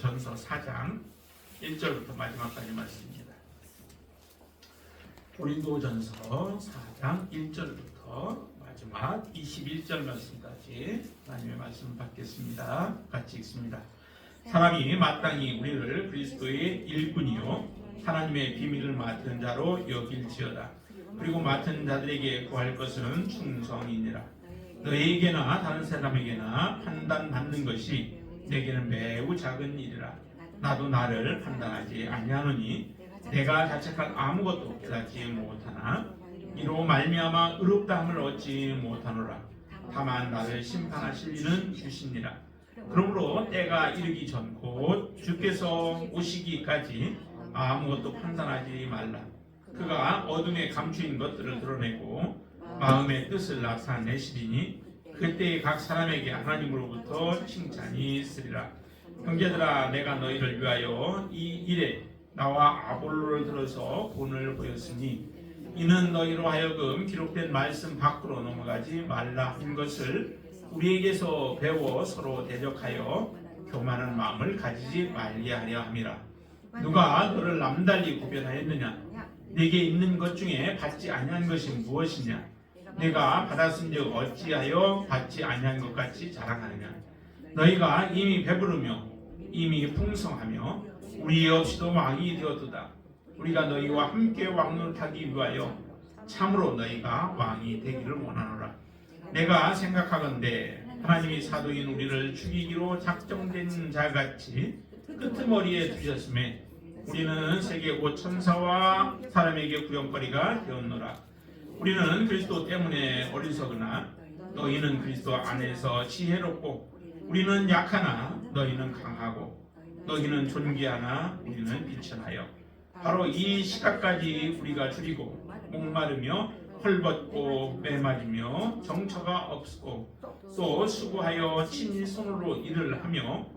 전서 4장 1절부터 마지막까지 말씀입니다. 고린도전서 4장 1절부터 마지막 21절 말씀까지 하나님의 말씀을 받겠습니다. 같이 읽습니다. 사람이 마땅히 우리를 그리스도의 일꾼이요 하나님의 비밀을 맡은 자로 여길지어다. 그리고 맡은 자들에게 구할 것은 충성이니라. 너에게나 다른 사람에게나 판단받는 것이 내게는 매우 작은 일이라. 나도 나를 판단하지 아니하노니 내가 자책한 아무것도 깨닫지 못하나 이로 말미암아 의롭다함을 얻지 못하노라. 다만 나를 심판하실 이는 주시니라. 그러므로 때가 이르기 전 곧 주께서 오시기까지 아무것도 판단하지 말라. 그가 어둠에 감추인 것들을 드러내고 마음의 뜻을 나타내시리니 그때에 각 사람에게 하나님으로부터 칭찬이 있으리라. 형제들아, 내가 너희를 위하여 이 일에 나와 아볼로를 들어서 본을 보였으니 이는 너희로 하여금 기록된 말씀 밖으로 넘어가지 말라 한 것을 우리에게서 배워 서로 대적하여 교만한 마음을 가지지 말게 하려 함이라. 누가 너를 남달리 구별하였느냐? 네게 있는 것 중에 받지 아니한 것이 무엇이냐? 내가 받았은즉 어찌하여 받지 아니한 것 같이 자랑하느냐? 너희가 이미 배부르며 이미 풍성하며 우리 없이도 왕이 되었도다. 우리가 너희와 함께 왕노릇하기 위하여 참으로 너희가 왕이 되기를 원하노라. 내가 생각하건대 하나님이 사도인 우리를 죽이기로 작정된 자같이 끄트머리에 두셨음에 우리는 세계 곧 천사와 사람에게 구령거리가 되었노라. 우리는 그리스도 때문에 어리석으나 너희는 그리스도 안에서 지혜롭고 우리는 약하나 너희는 강하고 너희는 존귀하나 우리는 비천하여 바로 이 시각까지 우리가 줄이고 목마르며 헐벗고 메마르며 정처가 없고 또 수고하여 친히 손으로 일을 하며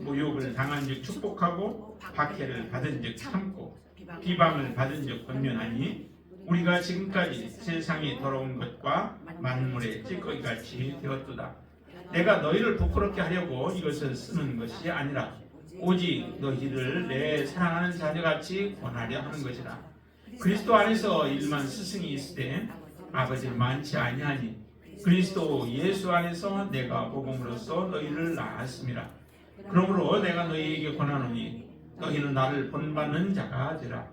모욕을 당한즉 축복하고 박해를 받은즉 참고 비방을 받은즉 권면하니 우리가 지금까지 세상이 더러운 것과 만물의 찌꺼기같이 되었도다. 내가 너희를 부끄럽게 하려고 이것을 쓰는 것이 아니라 오직 너희를 내 사랑하는 자녀같이 권하려 하는 것이라. 그리스도 안에서 일만 스승이 있으되 아버지는 많지 아니하니 그리스도 예수 안에서 내가 복음으로써 너희를 낳았음이라. 그러므로 내가 너희에게 권하노니 너희는 나를 본받는 자가 되라.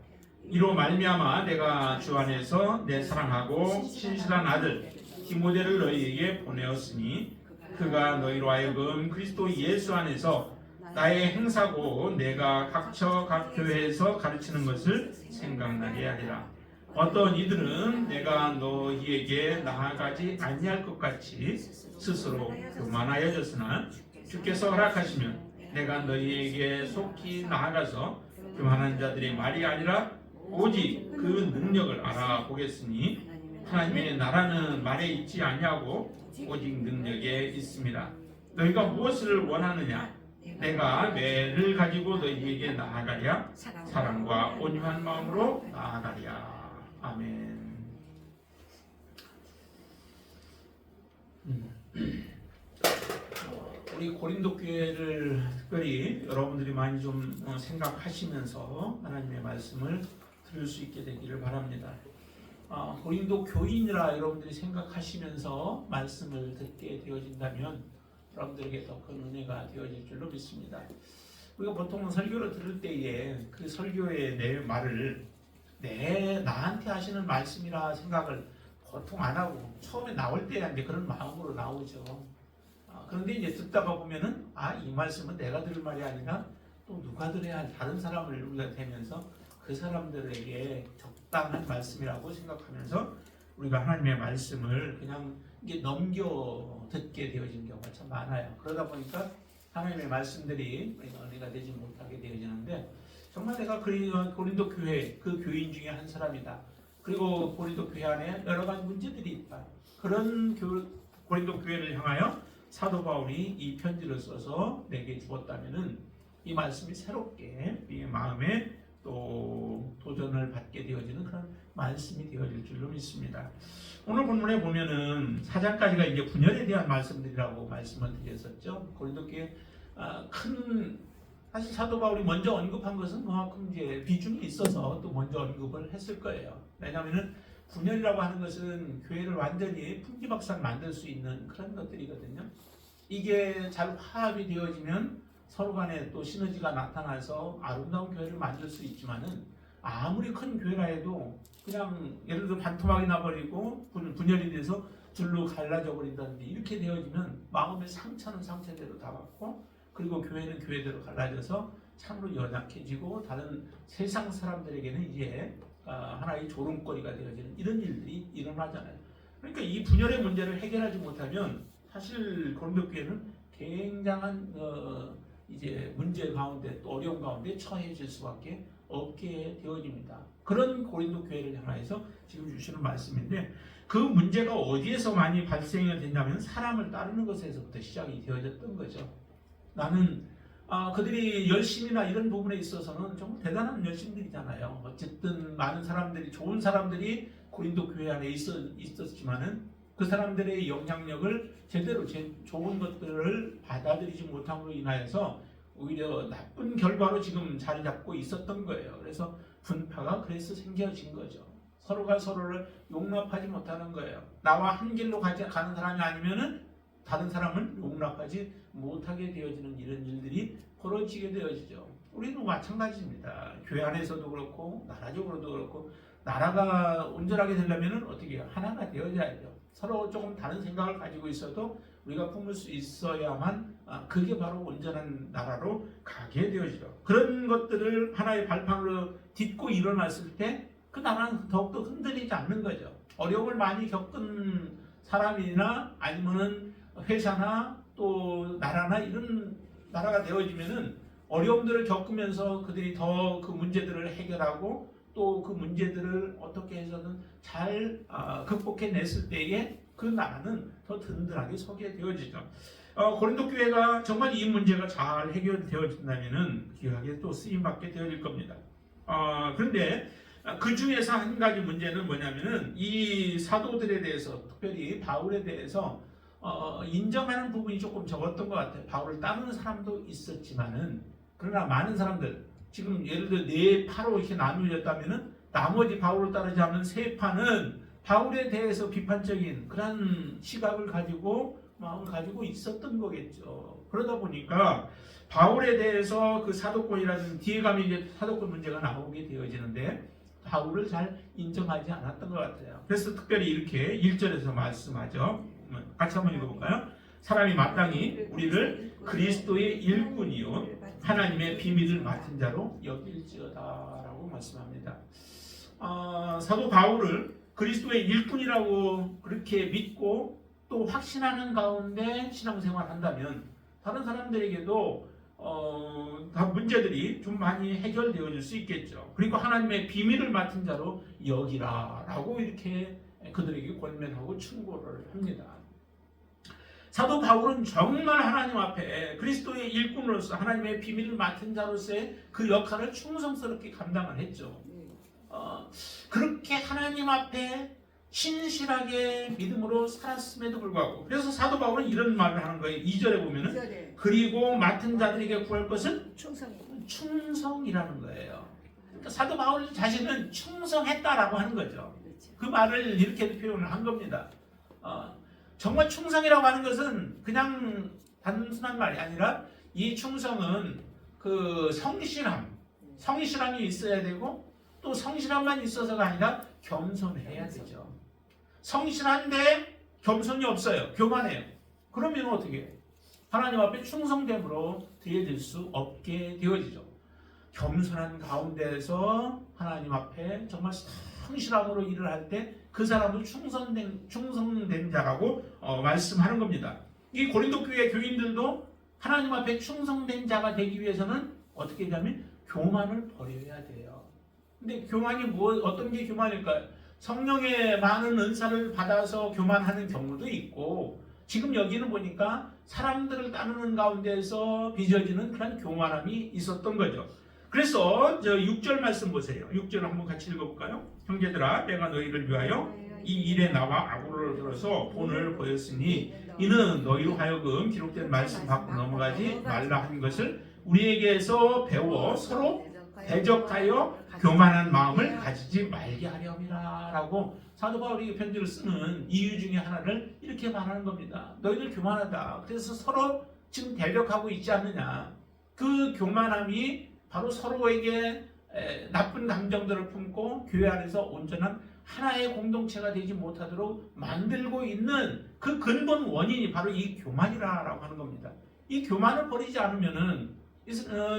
이로 말미암아 내가 주 안에서 내 사랑하고 신실한 아들 디모데를 너희에게 보내었으니 그가 너희로 하여금 그리스도 예수 안에서 나의 행사고 내가 각처 각 교회에서 가르치는 것을 생각나게 하리라. 어떤 이들은 내가 너희에게 나아가지 아니할 것 같이 스스로 교만하여졌으나 주께서 허락하시면 내가 너희에게 속히 나아가서 교만한 자들의 말이 아니라 오직 그 능력을 알아보겠으니 하나님의 나라는 말에 있지 아니하고 오직 능력에 있습니다. 너희가 무엇을 원하느냐? 내가 매를 가지고 너희에게 나아가랴. 사랑과 온유한 마음으로 나아가랴. 아멘. 우리 고린도 교회를 특별히 여러분들이 많이 좀 생각하시면서 하나님의 말씀을 들을 수 있게 되기를 바랍니다. 고린도 교인이라 여러분들이 생각하시면서 말씀을 듣게 되어진다면 여러분들에게 더 큰 은혜가 되어질 줄로 믿습니다. 우리가 보통 설교를 들을 때에 그 설교의 내 말을 나한테 하시는 말씀이라 생각을 보통 안 하고 처음에 나올 때 이제 그런 마음으로 나오죠. 그런데 이제 듣다가 보면은 이 말씀은 내가 들을 말이 아니라 또 누가 들어야 할 다른 사람을 우리가 되면서 그 사람들에게 적당한 말씀이라고 생각하면서 우리가 하나님의 말씀을 그냥 이게 넘겨 듣게 되어진 경우가 참 많아요. 그러다 보니까 하나님의 말씀들이 은혜가 되지 못하게 되어지는데 정말 내가 고린도 교회 그 교인 중에 한 사람이다. 그리고 고린도 교회 안에 여러 가지 문제들이 있다. 그런 고린도 교회를 향하여 사도 바울이 이 편지를 써서 내게 주었다면은 이 말씀이 새롭게 이 마음에 또 도전을 받게 되어지는 그런 말씀이 되어질 줄로 믿습니다. 오늘 본문에 보면은 4장까지가 이제 분열에 대한 말씀들이라고 말씀을 드렸었죠. 고린도 교회 큰 사실 사도 바울이 먼저 언급한 것은 그만큼 이제 비중이 있어서 또 먼저 언급을 했을 거예요. 왜냐하면은 분열이라고 하는 것은 교회를 완전히 풍지박산 만들 수 있는 그런 것들이거든요. 이게 잘 화합이 되어지면 서로 간에 또 시너지가 나타나서 아름다운 교회를 만들 수 있지만은 아무리 큰 교회라 해도 그냥 예를 들어 반토막이 나버리고 분열이 돼서 둘로 갈라져 버린다든지 이렇게 되어지면 마음의 상처는 상처대로 다 받고 그리고 교회는 교회대로 갈라져서 참으로 연약해지고 다른 세상 사람들에게는 이제 하나의 조롱거리가 되어지는 이런 일들이 일어나잖아요. 그러니까 이 분열의 문제를 해결하지 못하면 사실 고린도 교회는 굉장한 이제 문제 가운데 또 어려운 가운데 처해질 수밖에 없게 되어집니다. 그런 고린도 교회를 향해서 지금 주시는 말씀인데 그 문제가 어디에서 많이 발생이 된다면 사람을 따르는 것에서부터 시작이 되어졌던 거죠. 나는 그들이 열심이나 이런 부분에 있어서는 정말 대단한 열심들이잖아요. 어쨌든 많은 사람들이 좋은 사람들이 고린도 교회 안에 있었지만은 그 사람들의 영향력을 제대로 좋은 것들을 받아들이지 못함으로 인하여서 오히려 나쁜 결과로 지금 자리 잡고 있었던 거예요. 그래서 분파가 그래서 생겨진 거죠. 서로가 서로를 용납하지 못하는 거예요. 나와 한 길로 가는 사람이 아니면은 다른 사람은 용납하지 못하게 되어지는 이런 일들이 벌어지게 되어지죠. 우리도 마찬가지입니다. 교회 안에서도 그렇고 나라적으로도 그렇고 나라가 온전하게 되려면 어떻게 해요? 하나가 되어야죠. 서로 조금 다른 생각을 가지고 있어도 우리가 품을 수 있어야만 그게 바로 온전한 나라로 가게 되어지죠. 그런 것들을 하나의 발판으로 딛고 일어났을 때 그 나라는 더욱더 흔들리지 않는 거죠. 어려움을 많이 겪은 사람이나 아니면은 회사나 또 나라나 이런 나라가 되어지면은 어려움들을 겪으면서 그들이 더 그 문제들을 해결하고 또 그 문제들을 어떻게 해서든 잘 극복해냈을 때에 그 나라는 더 든든하게 서게 되어지죠. 고린도 교회가 정말 이 문제가 잘 해결되어진다면은 귀하게 또 쓰임받게 되어질 겁니다. 그런데 그 중에서 한 가지 문제는 뭐냐면은 이 사도들에 대해서 특별히 바울에 대해서 인정하는 부분이 조금 적었던 것 같아요. 바울을 따르는 사람도 있었지만은 그러나 많은 사람들 지금 예를 들어 네 파로 이렇게 나누어졌다면은 나머지 바울을 따르지 않는 세 파는 바울에 대해서 비판적인 그런 시각을 가지고 마음을 가지고 있었던 거겠죠. 그러다 보니까 바울에 대해서 그 사도권이라는 뒤에 가면 이제 사도권 문제가 나오게 되어지는데 바울을 잘 인정하지 않았던 것 같아요. 그래서 특별히 이렇게 1절에서 말씀하죠. 같이 한번 읽어볼까요? 사람이 마땅히 우리를 그리스도의 일꾼이요 하나님의 비밀을 맡은 자로 여길지어다 라고 말씀합니다. 사도 바울을 그리스도의 일꾼이라고 그렇게 믿고 또 확신하는 가운데 신앙생활을 한다면 다른 사람들에게도 다 문제들이 좀 많이 해결되어질 수 있겠죠. 그리고 하나님의 비밀을 맡은 자로 여기라 라고 이렇게 그들에게 권면하고 충고를 합니다. 사도 바울은 정말 하나님 앞에 그리스도의 일꾼으로서 하나님의 비밀을 맡은 자로서의 그 역할을 충성스럽게 감당을 했죠. 그렇게 하나님 앞에 신실하게 믿음으로 살았음에도 불구하고 그래서 사도 바울은 이런 말을 하는 거예요. 2절에 보면은 그리고 맡은 자들에게 구할 것은 충성이라는 거예요. 그러니까 사도 바울 자신은 충성했다라고 하는 거죠. 그 말을 이렇게 표현을 한 겁니다. 정말 충성이라고 하는 것은 그냥 단순한 말이 아니라 이 충성은 그 성실함이 있어야 되고 또 성실함만 있어서가 아니라 겸손해야 되죠. 성실한데 겸손이 없어요. 교만해요. 그러면 어떻게 해요? 하나님 앞에 충성됨으로 되어질 수 없게 되어지죠. 겸손한 가운데에서 하나님 앞에 정말 성실함으로 일을 할 때 그 사람을 충성된 자라고 말씀하는 겁니다. 이 고린도 교회 교인들도 하나님 앞에 충성된 자가 되기 위해서는 어떻게 하냐면 교만을 버려야 돼요. 근데 교만이 어떤 게 교만일까요? 성령의 많은 은사를 받아서 교만하는 경우도 있고 지금 여기는 보니까 사람들을 따르는 가운데서 빚어지는 그런 교만함이 있었던 거죠. 그래서 6절 말씀 보세요. 6절 한번 같이 읽어볼까요? 형제들아 내가 너희를 위하여 이 일에 나와 아고를 들어서 본을 보였으니 이는 너희로 하여금 기록된 말씀 밖으로 넘어가지 말라 한 것을 우리에게서 배워 서로 대적하여 교만한 마음을 가지지 말게 하렴이라 라고 사도 바울이 편지를 쓰는 이유 중에 하나를 이렇게 말하는 겁니다. 너희들 교만하다. 그래서 서로 지금 대적하고 있지 않느냐. 그 교만함이 바로 서로에게 나쁜 감정들을 품고 교회 안에서 온전한 하나의 공동체가 되지 못하도록 만들고 있는 그 근본 원인이 바로 이 교만이라고 하는 겁니다. 이 교만을 버리지 않으면은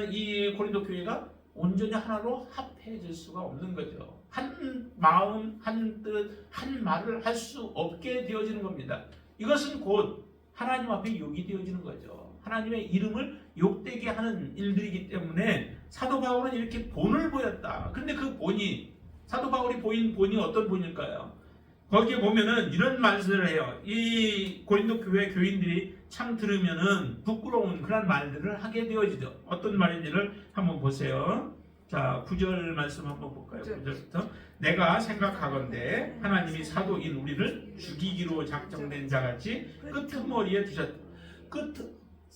이 고린도 교회가 온전히 하나로 합해질 수가 없는 거죠. 한 마음, 한 뜻, 한 말을 할 수 없게 되어지는 겁니다. 이것은 곧 하나님 앞에 욕이 되어지는 거죠. 하나님의 이름을 욕되게 하는 일들이기 때문에 사도 바울은 이렇게 본을 보였다. 그런데 그 본이 사도 바울이 보인 본이 어떤 본일까요? 거기에 보면은 이런 말씀을 해요. 이 고린도 교회 교인들이 참 들으면은 부끄러운 그런 말들을 하게 되어지죠. 어떤 말인지를 한번 보세요. 자, 9절 말씀 한번 볼까요? 9절부터. 내가 생각하건대 하나님이 사도인 우리를 죽이기로 작정된 자같이 끄트머리에 두셨다.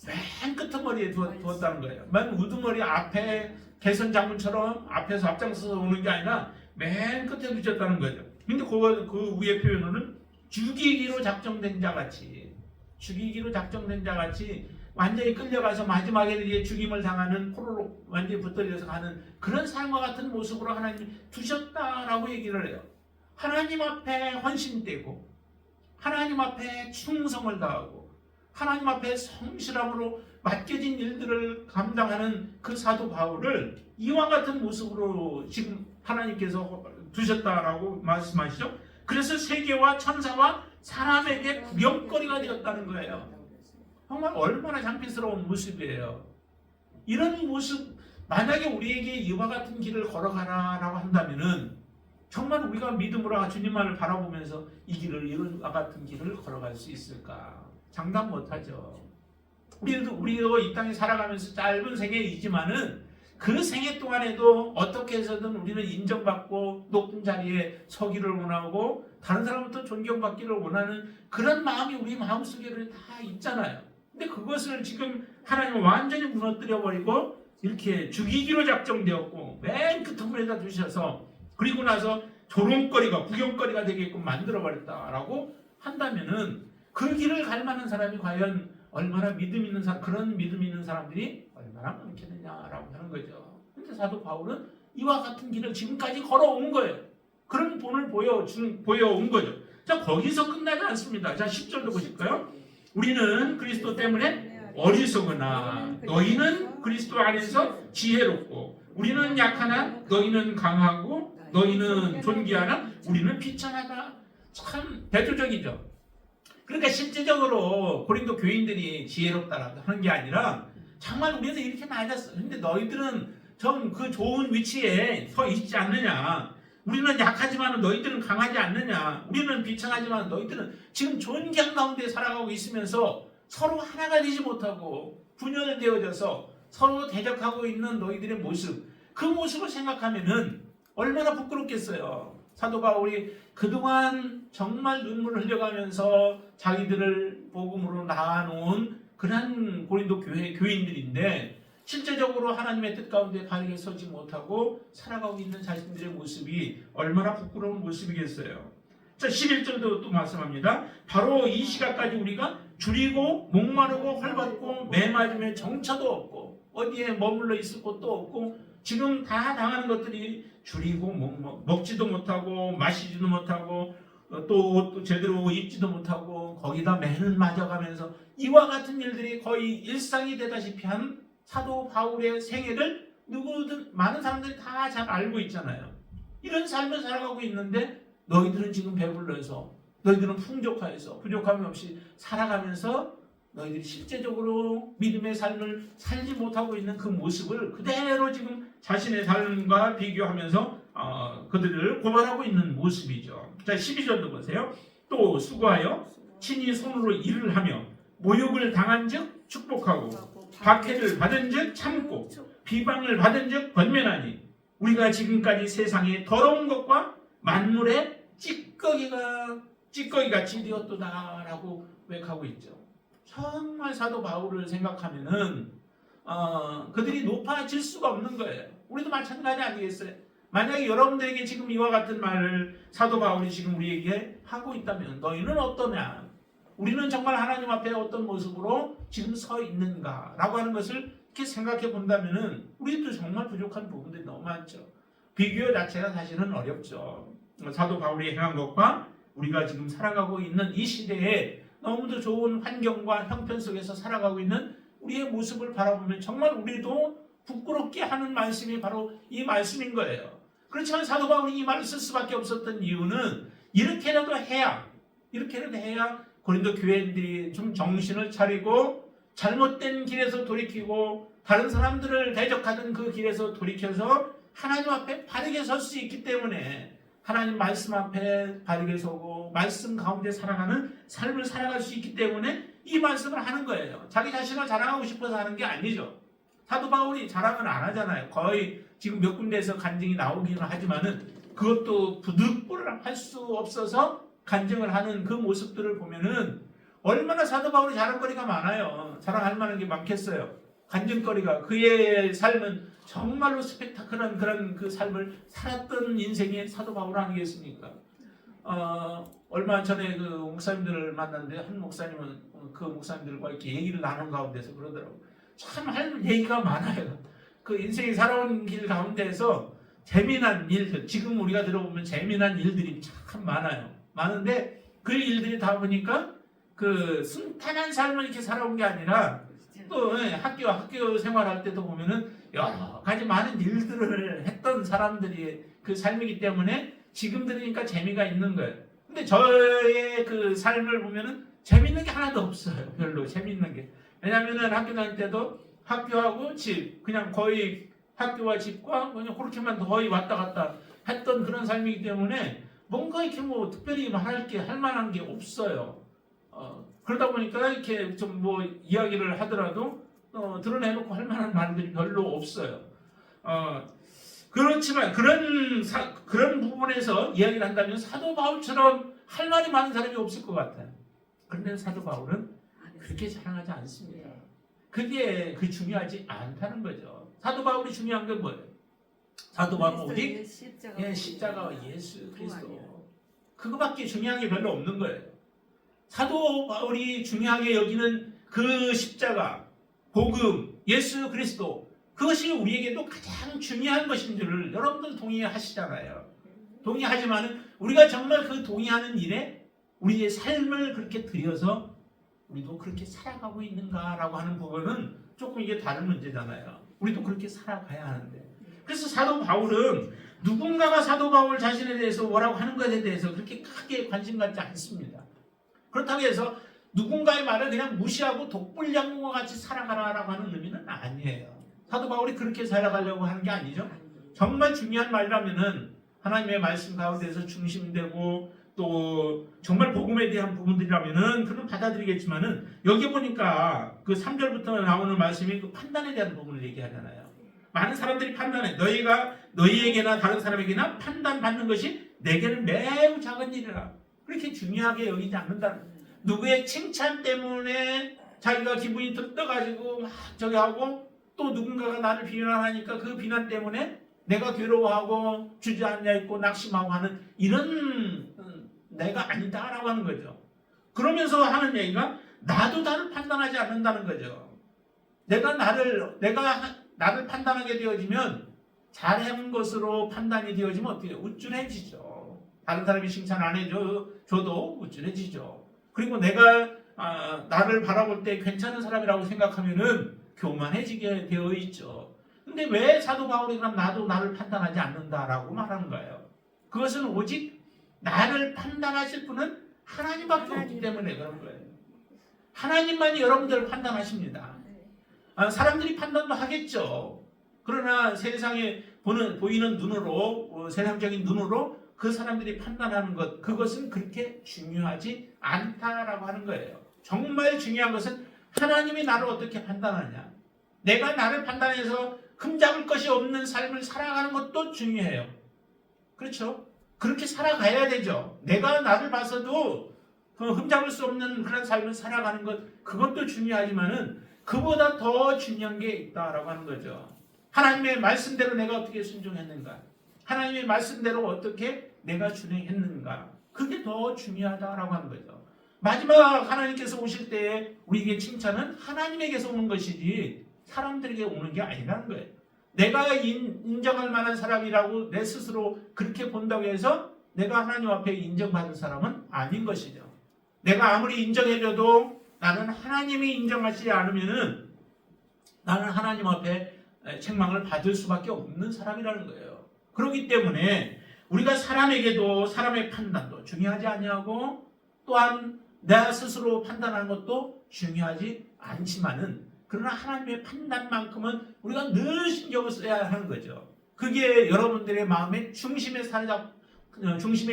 맨 끄트머리에 두었다는 거예요. 맨 우두머리 앞에 개선 장군처럼 앞에서 앞장서서 오는 게 아니라 맨 끝에 두셨다는 거죠. 근데 그 위에 표현으로는 죽이기로 작정된 자같이 완전히 끌려가서 마지막에 이제 죽임을 당하는 포로로 완전히 붙들려서 가는 그런 삶과 같은 모습으로 하나님이 두셨다라고 얘기를 해요. 하나님 앞에 헌신되고 하나님 앞에 충성을 다하고 하나님 앞에 성실함으로 맡겨진 일들을 감당하는 그 사도 바울을 이와 같은 모습으로 지금 하나님께서 두셨다라고 말씀하시죠. 그래서 세계와 천사와 사람에게 구경거리가 되었다는 거예요. 정말 얼마나 창피스러운 모습이에요. 이런 모습, 만약에 우리에게 이와 같은 길을 걸어가라라고 한다면은 정말 우리가 믿음으로 주님만을 바라보면서 이 길을 이와 같은 길을 걸어갈 수 있을까? 장담 못하죠. 우리도 이 땅에 살아가면서 짧은 생애이지만은 그 생애 동안에도 어떻게 해서든 우리는 인정받고 높은 자리에 서기를 원하고 다른 사람부터 존경받기를 원하는 그런 마음이 우리 마음속에 다 있잖아요. 근데 그것을 지금 하나님은 완전히 무너뜨려버리고 이렇게 죽이기로 작정되었고 맨 끝머리에다 두셔서 그리고 나서 조롱거리가 구경거리가 되게끔 만들어버렸다라고 한다면은 그 길을 갈 만한 사람이 과연 얼마나 믿음 있는 사람, 그런 믿음 있는 사람들이 얼마나 많겠느냐라고 하는 거죠. 근데 사도 바울은 이와 같은 길을 지금까지 걸어온 거예요. 그런 본을 보여온 거죠. 자, 거기서 끝나지 않습니다. 자, 10절도 보실까요? 우리는 그리스도 때문에 어리석으나 너희는 그리스도 안에서 지혜롭고 우리는 약하나 너희는 강하고 너희는 존귀하나 우리는 비천하다. 참 대조적이죠. 그러니까 실제적으로 고린도 교인들이 지혜롭다라고 하는 게 아니라 정말 우리는 이렇게 낮았어. 근데 너희들은 좀 그 좋은 위치에 서 있지 않느냐. 우리는 약하지만 너희들은 강하지 않느냐. 우리는 비천하지만 너희들은 지금 존귀한 가운데 살아가고 있으면서 서로 하나가 되지 못하고 분열되어져서 서로 대적하고 있는 너희들의 모습. 그 모습을 생각하면은 얼마나 부끄럽겠어요. 사도 바울이 그동안 정말 눈물을 흘려가면서 자기들을 복음으로 낳아놓은 그런 고린도 교인들인데 실제적으로 하나님의 뜻 가운데 바르게 서지 못하고 살아가고 있는 자신들의 모습이 얼마나 부끄러운 모습이겠어요. 자, 11절도 또 말씀합니다. 바로 이 시각까지 우리가 줄이고 목마르고 헐벗고 매 맞으며 정처도 없고 어디에 머물러 있을 곳도 없고 지금 다 당하는 것들이 줄이고 먹지도 못하고 마시지도 못하고 또 옷도 제대로 입지도 못하고 거기다 매를 맞아가면서 이와 같은 일들이 거의 일상이 되다시피 한 사도 바울의 생애를 누구든 많은 사람들이 다 잘 알고 있잖아요. 이런 삶을 살아가고 있는데 너희들은 지금 배불러서 너희들은 풍족하여서 부족함이 없이 살아가면서 너희들이 실제적으로 믿음의 삶을 살지 못하고 있는 그 모습을 그대로 지금 자신의 삶과 비교하면서 그들을 고발하고 있는 모습이죠. 자, 12절도 보세요. 또 수고하여 친히 손으로 일을 하며 모욕을 당한 즉 축복하고 박해를 받은 즉 참고 비방을 받은 즉 권면하니 우리가 지금까지 세상의 더러운 것과 만물의 찌꺼기같이 되었도다라고 고백하고 있죠. 정말 사도 바울을 생각하면은 그들이 높아질 수가 없는 거예요. 우리도 마찬가지 아니겠어요? 만약에 여러분들에게 지금 이와 같은 말을 사도 바울이 지금 우리에게 하고 있다면 너희는 어떠냐? 우리는 정말 하나님 앞에 어떤 모습으로 지금 서 있는가라고 하는 것을 이렇게 생각해 본다면은 우리도 정말 부족한 부분들이 너무 많죠. 비교 자체가 사실은 어렵죠. 사도 바울이 행한 것과 우리가 지금 살아가고 있는 이 시대에 너무도 좋은 환경과 형편 속에서 살아가고 있는 우리의 모습을 바라보면 정말 우리도 부끄럽게 하는 말씀이 바로 이 말씀인 거예요. 그렇지만 사도 바울이 이 말을 쓸 수밖에 없었던 이유는 이렇게라도 해야 고린도 교회인들이 좀 정신을 차리고 잘못된 길에서 돌이키고 다른 사람들을 대적하던 그 길에서 돌이켜서 하나님 앞에 바르게 설 수 있기 때문에 하나님 말씀 앞에 바르게 서고 말씀 가운데 살아가는 삶을 살아갈 수 있기 때문에 이 말씀을 하는 거예요. 자기 자신을 자랑하고 싶어서 하는 게 아니죠. 사도 바울이 자랑을 안 하잖아요. 거의 지금 몇 군데에서 간증이 나오기는 하지만은 그것도 부득불할 수 없어서 간증을 하는 그 모습들을 보면은 얼마나 사도 바울이 자랑거리가 많아요. 자랑할 만한 게 많겠어요. 간증거리가 그의 삶은 정말로 스펙타클한 그런 그 삶을 살았던 인생의 사도 바울 아니겠습니까? 얼마 전에 그 목사님들을 만났는데 한 목사님은 그 목사님들과 이렇게 얘기를 나눈 가운데서 그러더라고요. 참 할 얘기가 많아요. 그 인생이 살아온 길 가운데에서 재미난 일들, 지금 우리가 들어보면 재미난 일들이 참 많아요. 많은데 그 일들이 다 보니까 그 순탄한 삶을 이렇게 살아온 게 아니라 또 학교 생활할 때도 보면은 여러 가지 많은 일들을 했던 사람들이 그 삶이기 때문에 지금 들으니까 재미가 있는 거예요. 근데 저의 그 삶을 보면은 재밌는 게 하나도 없어요. 별로 재밌는 게. 왜냐면은 학교 다닐 때도 학교하고 집, 그냥 거의 학교와 집과 그냥 그렇게만 거의 왔다 갔다 했던 그런 삶이기 때문에 뭔가 이렇게 뭐 특별히 할 만한 게 없어요. 그러다 보니까 이렇게 좀 뭐 이야기를 하더라도 드러내놓고 할 만한 말들이 별로 없어요. 그렇지만 그런 부분에서 이야기를 한다면 사도 바울처럼 할 말이 많은 사람이 없을 것 같아요. 그런데 사도 바울은 그렇게 자랑하지 않습니다. 그게 중요하지 않다는 거죠. 사도 바울이 중요한 건 뭐예요? 사도 바울은 오직 십자가와 예수 그리스도 그거밖에 중요한 게 별로 없는 거예요. 사도 바울이 중요하게 여기는 그 십자가, 복음, 예수 그리스도 그것이 우리에게도 가장 중요한 것인 줄을 여러분들 동의하시잖아요. 동의하지만 우리가 정말 그 동의하는 일에 우리의 삶을 그렇게 들여서 우리도 그렇게 살아가고 있는가라고 하는 부분은 조금 이게 다른 문제잖아요. 우리도 그렇게 살아가야 하는데. 그래서 사도 바울은 누군가가 사도 바울 자신에 대해서 뭐라고 하는 것에 대해서 그렇게 크게 관심 갖지 않습니다. 그렇다고 해서 누군가의 말을 그냥 무시하고 독불장군과 같이 살아가라라고 하는 의미는 아니에요. 사도 바울이 그렇게 살아가려고 하는 게 아니죠. 정말 중요한 말이라면은 하나님의 말씀 가운데서 중심되고 또 정말 복음에 대한 부분들이라면은 그건 받아들이겠지만은 여기 보니까 그 3절부터 나오는 말씀이 그 판단에 대한 부분을 얘기하잖아요. 많은 사람들이 판단해. 너희에게나 다른 사람에게나 판단받는 것이 내게는 매우 작은 일이라. 그렇게 중요하게 여기지 않는다는 거예요. 누구의 칭찬 때문에 자기가 기분이 들떠가지고 막 저기 하고 또 누군가가 나를 비난하니까 그 비난 때문에 내가 괴로워하고 주저앉아 있고 낙심하고 하는 이런 내가 아니다라고 하는 거죠. 그러면서 하는 얘기가 나도 나를 판단하지 않는다는 거죠. 내가 나를 판단하게 되어지면 잘한 것으로 판단이 되어지면 어떻게 해요? 우쭐해지죠. 다른 사람이 칭찬 안 해줘도 우쭐해지죠. 그리고 내가 나를 바라볼 때 괜찮은 사람이라고 생각하면은 교만해지게 되어 있죠. 근데 왜 사도 바울이 그럼 나도 나를 판단하지 않는다라고 말하는 거예요? 그것은 오직 나를 판단하실 분은 하나님밖에 없기 때문에 그런 거예요. 하나님만이 여러분들을 판단하십니다. 사람들이 판단도 하겠죠. 그러나 세상에 보이는 눈으로 세상적인 눈으로 그 사람들이 판단하는 것 그것은 그렇게 중요하지 않다라고 하는 거예요. 정말 중요한 것은 하나님이 나를 어떻게 판단하냐. 내가 나를 판단해서 흠잡을 것이 없는 삶을 살아가는 것도 중요해요. 그렇죠? 그렇게 살아가야 되죠. 내가 나를 봐서도 흠잡을 수 없는 그런 삶을 살아가는 것 그것도 중요하지만은 그보다 더 중요한 게 있다라고 하는 거죠. 하나님의 말씀대로 내가 어떻게 순종했는가, 하나님의 말씀대로 어떻게 내가 준행했는가, 그게 더 중요하다라고 하는 거죠. 마지막 하나님께서 오실 때에 우리에게 칭찬은 하나님에게서 오는 것이지 사람들에게 오는 게 아니라는 거예요. 내가 인정할 만한 사람이라고 내 스스로 그렇게 본다고 해서 내가 하나님 앞에 인정받은 사람은 아닌 것이죠. 내가 아무리 인정해줘도 나는 하나님이 인정하지 않으면은 나는 하나님 앞에 책망을 받을 수밖에 없는 사람이라는 거예요. 그렇기 때문에 우리가 사람에게도 사람의 판단도 중요하지 아니하고 또한 내 스스로 판단하는 것도 중요하지 않지만은 그러나 하나님의 판단만큼은 우리가 늘 신경을 써야 하는 거죠. 그게 여러분들의 마음의 중심에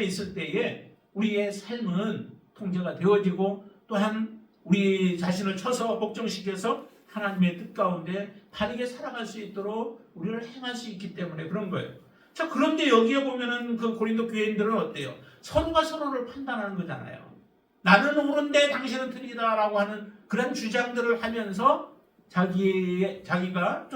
있을 때에 우리의 삶은 통제가 되어지고 또한 우리 자신을 쳐서 복종시켜서 하나님의 뜻 가운데 바르게 살아갈 수 있도록 우리를 행할 수 있기 때문에 그런 거예요. 자, 그런데 여기에 보면은 그 고린도 교인들은 어때요? 서로가 서로를 판단하는 거잖아요. 나는 옳은데 당신은 틀리다라고 하는 그런 주장들을 하면서 자기가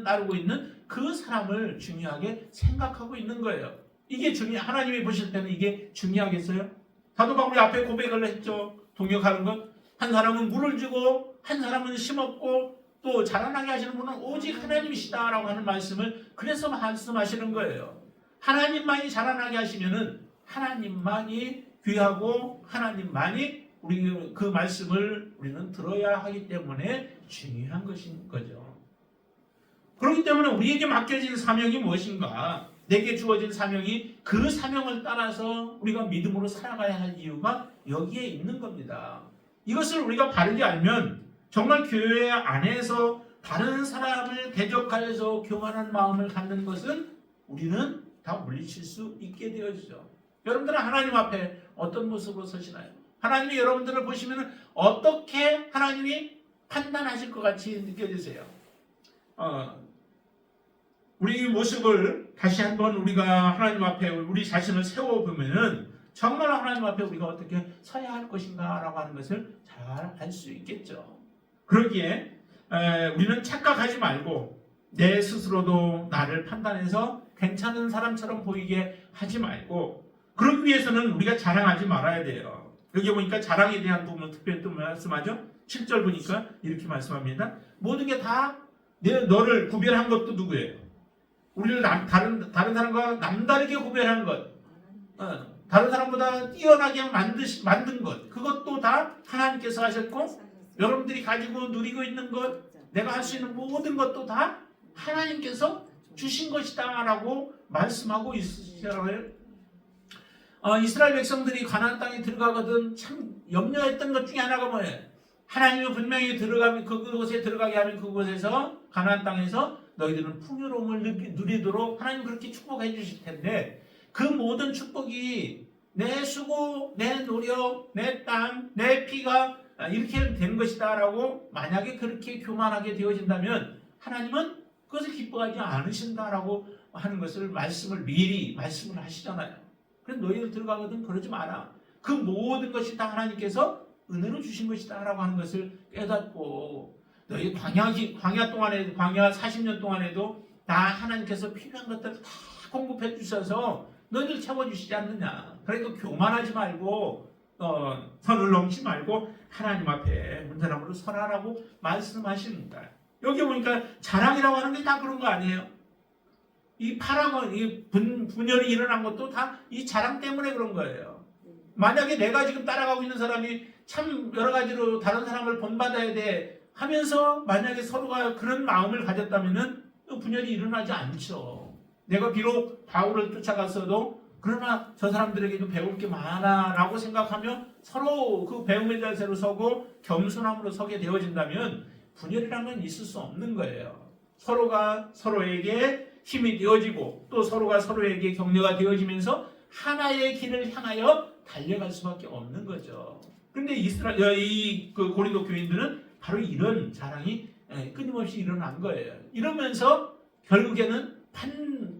따르고 있는 그 사람을 중요하게 생각하고 있는 거예요. 이게 하나님이 보실 때는 이게 중요하겠어요? 사도 바울이 앞에 고백을 했죠. 동역하는 것. 한 사람은 물을 주고 한 사람은 심었고 또 자라나게 하시는 분은 오직 하나님이시다라고 하는 말씀을 그래서 말씀하시는 거예요. 하나님만이 자라나게 하시면은 하나님만이 귀하고 하나님만이 우리 그 말씀을 우리는 들어야 하기 때문에 중요한 것인 거죠. 그렇기 때문에 우리에게 맡겨진 사명이 무엇인가? 내게 주어진 사명이 그 사명을 따라서 우리가 믿음으로 살아가야 할 이유가 여기에 있는 겁니다. 이것을 우리가 바르게 알면 정말 교회 안에서 다른 사람을 대적하여서 교만한 마음을 갖는 것은 우리는 다 물리칠 수 있게 되어지죠. 여러분들은 하나님 앞에 어떤 모습으로 서시나요? 하나님이 여러분들을 보시면 어떻게 하나님이 판단하실 것 같이 느껴지세요? 우리 모습을 다시 한번 우리가 하나님 앞에 우리 자신을 세워보면은 정말 하나님 앞에 우리가 어떻게 서야 할 것인가라고 하는 것을 잘 알 수 있겠죠. 그러기에 우리는 착각하지 말고 내 스스로도 나를 판단해서 괜찮은 사람처럼 보이게 하지 말고 그러기 위해서는 우리가 자랑하지 말아야 돼요. 여기 보니까 자랑에 대한 부분을 특별히 또 말씀하죠. 7절 보니까 이렇게 말씀합니다. 모든 게 다 너를 구별한 것도 누구예요? 우리를 다른 사람과 남다르게 구별한 것, 다른 사람보다 뛰어나게 만든 것, 그것도 다 하나님께서 하셨고 여러분들이 가지고 누리고 있는 것, 내가 할 수 있는 모든 것도 다 하나님께서 주신 것이다 라고 말씀하고 있으시잖아요. 이스라엘 백성들이 가나안 땅에 들어가거든 참 염려했던 것 중에 하나가 뭐예요? 하나님은 분명히 그곳에 들어가게 하면 그곳에서 가나안 땅에서 너희들은 풍요로움을 누리도록 하나님 그렇게 축복해 주실 텐데 그 모든 축복이 내 수고, 내 노력, 내 땀, 내 피가 이렇게 된 것이다 라고 만약에 그렇게 교만하게 되어진다면 하나님은 그것을 기뻐하지 않으신다라고 하는 것을 미리 말씀을 하시잖아요. 그래서 너희들 들어가거든 그러지 마라. 그 모든 것이 다 하나님께서 은혜로 주신 것이다 라고 하는 것을 깨닫고 너희 광야 40년 동안에도 다 하나님께서 필요한 것들을 다 공급해 주셔서 너희들 채워주시지 않느냐. 그러니까 교만하지 말고 선을 넘지 말고 하나님 앞에 온전함으로 서라라고 말씀하십니다. 여기 보니까 자랑이라고 하는 게 다 그런 거 아니에요? 이 파랑은 이 분열이 일어난 것도 다 이 자랑 때문에 그런 거예요. 만약에 내가 지금 따라가고 있는 사람이 참 여러 가지로 다른 사람을 본받아야 돼 하면서 만약에 서로가 그런 마음을 가졌다면은 분열이 일어나지 않죠. 내가 비록 바울을 쫓아갔어도 그러나 저 사람들에게도 배울 게 많아라고 생각하며 서로 그 배움의 자세로 서고 겸손함으로 서게 되어진다면 분열이라는 건 있을 수 없는 거예요. 서로가 서로에게 힘이 되어지고 또 서로가 서로에게 격려가 되어지면서 하나의 길을 향하여 달려갈 수밖에 없는 거죠. 그런데 그 고린도 교인들은 바로 이런 자랑이 끊임없이 일어난 거예요. 이러면서 결국에는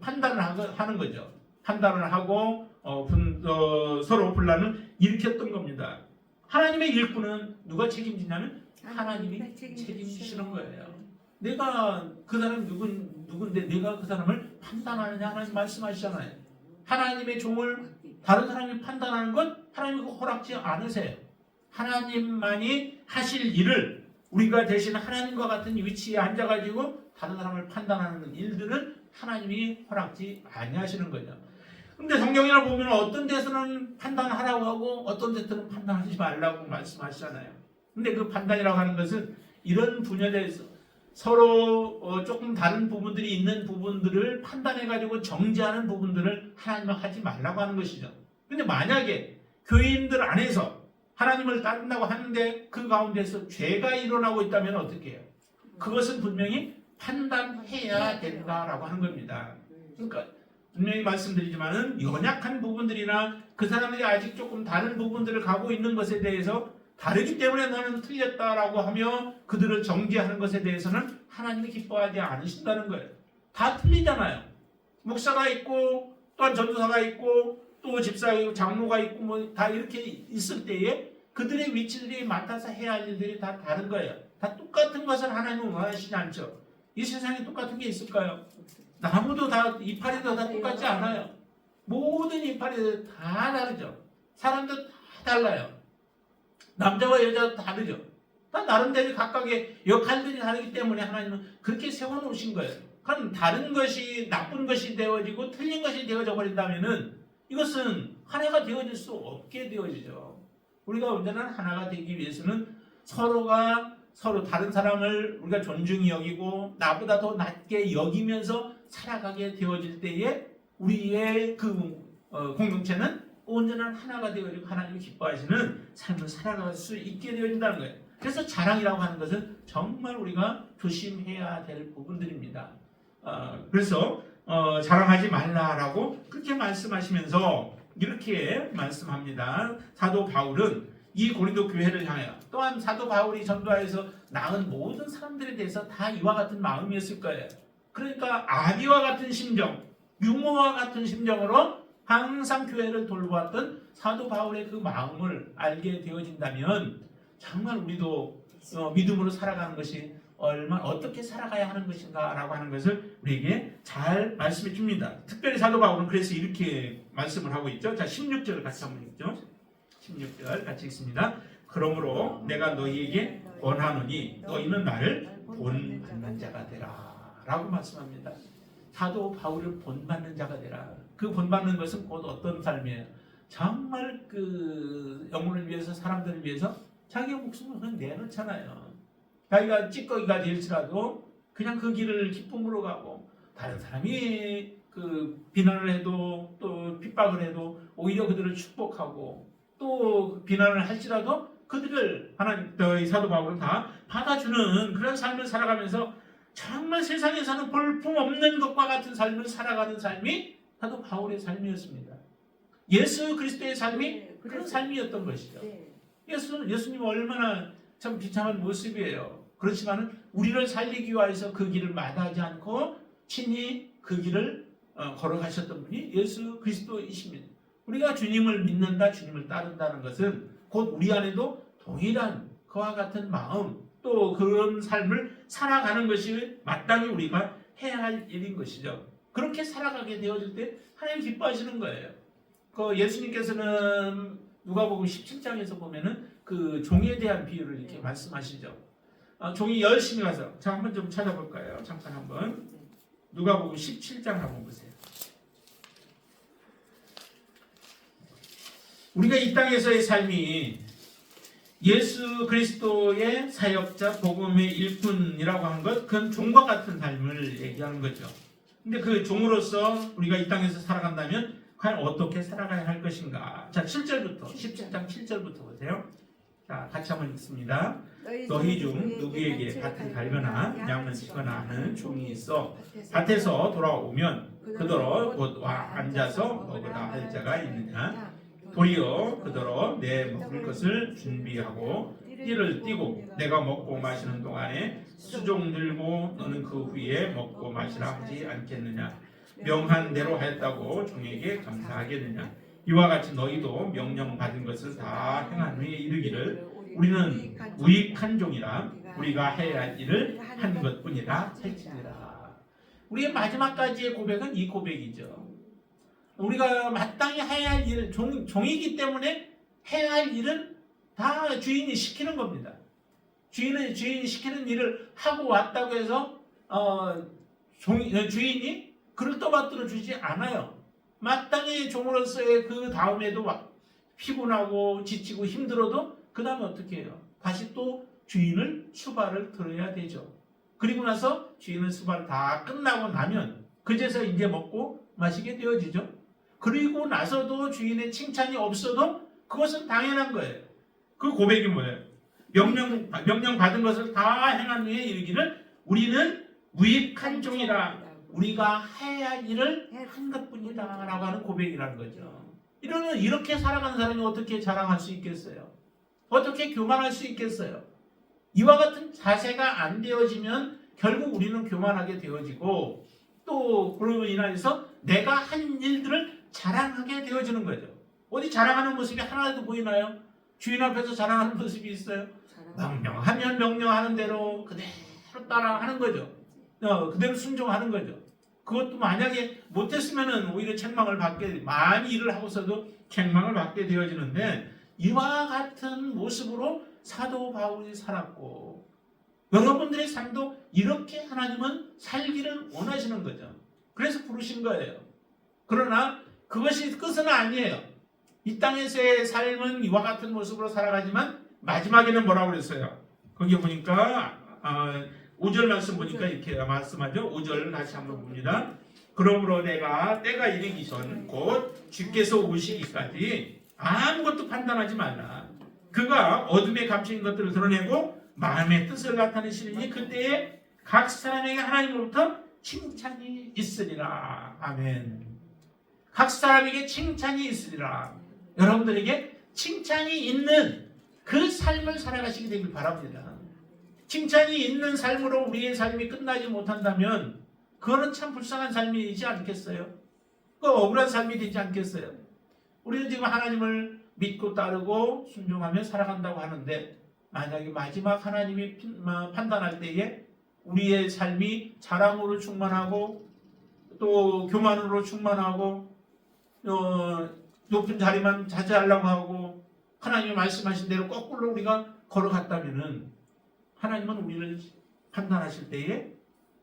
판단을 하는 거죠. 판단을 하고 서로 분란을 일으켰던 겁니다. 하나님의 일꾼은 누가 책임지냐면 하나님이 책임지시는 거예요. 내가 그 사람이 누군데 내가 그 사람을 판단하느냐 하나님 말씀하시잖아요. 하나님의 종을 다른 사람이 판단하는 건 하나님이 허락지 않으세요. 하나님만이 하실 일을 우리가 대신 하나님과 같은 위치에 앉아가지고 다른 사람을 판단하는 일들은 하나님이 허락지 아니하시는 거죠. 근데 성경을 보면 어떤 데서는 판단하라고 하고 어떤 데서는 판단하지 말라고 말씀하시잖아요. 근데 그 판단이라고 하는 것은 이런 분야에서 서로 조금 다른 부분들이 있는 부분들을 판단해가지고 정죄하는 부분들을 하나님은 하지 말라고 하는 것이죠. 근데 만약에 교인들 안에서 하나님을 따른다고 하는데 그 가운데서 죄가 일어나고 있다면 어떻게 해요? 그것은 분명히 판단해야 된다라고 하는 겁니다. 그러니까 분명히 말씀드리지만은 연약한 부분들이나 그 사람들이 아직 조금 다른 부분들을 가고 있는 것에 대해서 다르기 때문에 너는 틀렸다라고 하며 그들을 정죄하는 것에 대해서는 하나님이 기뻐하지 않으신다는 거예요. 다 틀리잖아요. 목사가 있고 또한 전도사가 있고 또 집사가 있고 장로가 있고 뭐 다 이렇게 있을 때에 그들의 위치들이 맡아서 해야 할 일들이 다 다른 거예요. 다 똑같은 것을 하나님은 원하시지 않죠. 이 세상에 똑같은 게 있을까요? 나무도 다 이파리도 다 똑같지 않아요. 모든 이파리들 다 다르죠. 사람도 다 달라요. 남자와 여자도 다르죠. 다 나름대로 각각의 역할들이 다르기 때문에 하나님은 그렇게 세워놓으신 거예요. 그럼 다른 것이 나쁜 것이 되어지고 틀린 것이 되어져 버린다면은 이것은 하나가 되어질 수 없게 되어지죠. 우리가 언제나 하나가 되기 위해서는 서로 다른 사람을 우리가 존중히 여기고 나보다 더 낮게 여기면서 살아가게 되어질 때에 우리의 그 공동체는 온전한 하나가 되어지고 하나님이 기뻐하시는 삶을 살아갈 수 있게 되어진다는 거예요. 그래서 자랑이라고 하는 것은 정말 우리가 조심해야 될 부분들입니다. 그래서 자랑하지 말라라고 그렇게 말씀하시면서 이렇게 말씀합니다. 사도 바울은 이 고린도 교회를 향하여 또한 사도 바울이 전도하여서 낳은 모든 사람들에 대해서 다 이와 같은 마음이었을 거예요. 그러니까 아비와 같은 심정, 유모와 같은 심정으로 항상 교회를 돌보았던 사도 바울의 그 마음을 알게 되어진다면 정말 우리도 믿음으로 살아가는 것이 어떻게 살아가야 하는 것인가라고 하는 것을 우리에게 잘 말씀해 줍니다. 특별히 사도 바울은 그래서 이렇게 말씀을 하고 있죠. 자, 16절을 같이 한번 읽죠. 16절 같이 읽습니다. 그러므로 내가 너희에게 권하노니 너희는 나를 본받는 자가 되라 라고 말씀합니다. 사도 바울을 본받는 자가 되라. 그 본받는 것은 곧 어떤 삶이에요? 정말 그 영혼을 위해서 사람들을 위해서 자기 목숨을 그냥 내놓잖아요. 자기가 찌꺼기가 될지라도 그냥 그 길을 기쁨으로 가고 다른 사람이 그 비난을 해도 또 핍박을 해도 오히려 그들을 축복하고 또 비난을 할지라도 그들을 하나님 사도 바울은 다 받아주는 그런 삶을 살아가면서 정말 세상에서는 볼품없는 것과 같은 삶을 살아가는 삶이 사도 바울의 삶이었습니다. 예수 그리스도의 삶이 그런 삶이었던 것이죠. 예수님은 얼마나 참 비참한 모습이에요. 그렇지만 우리를 살리기 위해서 그 길을 마다하지 않고 친히 그 길을 걸어가셨던 분이 예수 그리스도이십니다. 우리가 주님을 믿는다, 주님을 따른다는 것은 곧 우리 안에도 동일한 그와 같은 마음 또 그런 삶을 살아가는 것이 마땅히 우리가 해야 할 일인 것이죠. 그렇게 살아가게 되어질 때 하나님 기뻐하시는 거예요. 그 예수님께서는 누가복음 17장에서 보면은 그 종에 대한 비유를 이렇게 말씀하시죠. 종이 열심히 가서 자 한번 좀 찾아볼까요? 잠깐 한번 누가복음 17장 한번 보세요. 우리가 이 땅에서의 삶이 예수 그리스도의 사역자 복음의 일꾼이라고 하는 것, 그건 종과 같은 삶을 얘기하는 거죠. 근데 그 종으로서 우리가 이 땅에서 살아간다면 과연 어떻게 살아가야 할 것인가? 자, 7절부터 17장 7절부터 보세요. 자, 같이 한번 읽습니다. 너희 중 누구에게 밭을 갈거나 양을 치거나 하는 종이 있어 밭에서 돌아오면 그더러 곧 와 앉아서 먹으라 할 자가 있느냐? 도리어 그더러 내 먹을 것을 준비하고 띠를 띠고 내가 먹고 마시는 동안에 수종 들고 너는 그 후에 먹고 마시라 하지 않겠느냐? 명한 대로 하였다고 종에게 감사하겠느냐? 이와 같이 너희도 명령 받은 것을 다 행한 후에 이르기를 우리는 무익한 종이라 우리가 해야 할 일을 한 것뿐이라 할지니라. 우리의 마지막까지의 고백은 이 고백이죠. 우리가 마땅히 해야 할 일, 종이기 때문에 해야 할 일은 다 주인이 시키는 겁니다. 주인이 시키는 일을 하고 왔다고 해서 주인이 그를 떠받들어 주지 않아요. 마땅히 종으로서의 그 다음에도 피곤하고 지치고 힘들어도 그 다음에 어떻게 해요? 다시 또 주인을 수발을 들어야 되죠. 그리고 나서 주인의 수발 다 끝나고 나면 그제서 이제 먹고 마시게 되어지죠. 그리고 나서도 주인의 칭찬이 없어도 그것은 당연한 거예요. 그 고백이 뭐예요? 명령 받은 것을 다 행한 후에 이르기를 우리는 무익한 종이라 우리가 해야 할 일을 한 것뿐이다 라고 하는 고백이라는 거죠. 이러면 이렇게 살아가는 사람이 어떻게 자랑할 수 있겠어요? 어떻게 교만할 수 있겠어요? 이와 같은 자세가 안 되어지면 결국 우리는 교만하게 되어지고 또 그로 인해서 내가 한 일들을 자랑하게 되어지는 거죠. 어디 자랑하는 모습이 하나도 보이나요? 주인 앞에서 자랑하는 모습이 있어요? 명령하면 명령하는 대로 그대로 따라하는 거죠. 그대로 순종하는 거죠. 그것도 만약에 못했으면 오히려 책망을 받게, 많이 일을 하고서도 책망을 받게 되어지는데 이와 같은 모습으로 사도 바울이 살았고 여러분들의 삶도 이렇게 하나님은 살기를 원하시는 거죠. 그래서 부르신 거예요. 그러나 그것이 끝은 아니에요. 이 땅에서의 삶은 이와 같은 모습으로 살아가지만 마지막에는 뭐라고 그랬어요? 거기 보니까 5절 말씀 보니까 이렇게 말씀하죠. 5절 다시 한번 봅니다. 그러므로 내가 때가 이르기 전 곧 주께서 오시기까지 아무것도 판단하지 말라. 그가 어둠에 감추인 것들을 드러내고 마음의 뜻을 나타내시니 그때에 각 사람에게 하나님으로부터 칭찬이 있으리라. 아멘. 각 사람에게 칭찬이 있으리라. 여러분들에게 칭찬이 있는 그 삶을 살아가시게 되길 바랍니다. 칭찬이 있는 삶으로 우리의 삶이 끝나지 못한다면 그거는 참 불쌍한 삶이지 않겠어요? 그 억울한 삶이 되지 않겠어요? 우리는 지금 하나님을 믿고 따르고 순종하며 살아간다고 하는데 만약에 마지막 하나님이 판단할 때에 우리의 삶이 자랑으로 충만하고 또 교만으로 충만하고 높은 자리만 차지하려고 하고 하나님이 말씀하신 대로 거꾸로 우리가 걸어갔다면은 하나님은 우리를 판단하실 때에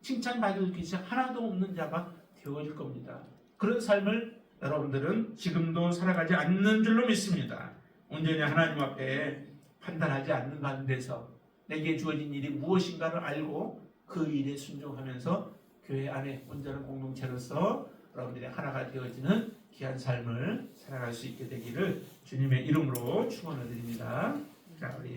칭찬받을 것이 하나도 없는 자가 되어질 겁니다. 그런 삶을 여러분들은 지금도 살아가지 않는 줄로 믿습니다. 온전히 하나님 앞에 판단하지 않는 가운데서 내게 주어진 일이 무엇인가를 알고 그 일에 순종하면서 교회 안에 온전한 공동체로서 여러분들이 하나가 되어지는 귀한 삶을 살아갈 수 있게 되기를 주님의 이름으로 축원을 드립니다. 자, 우리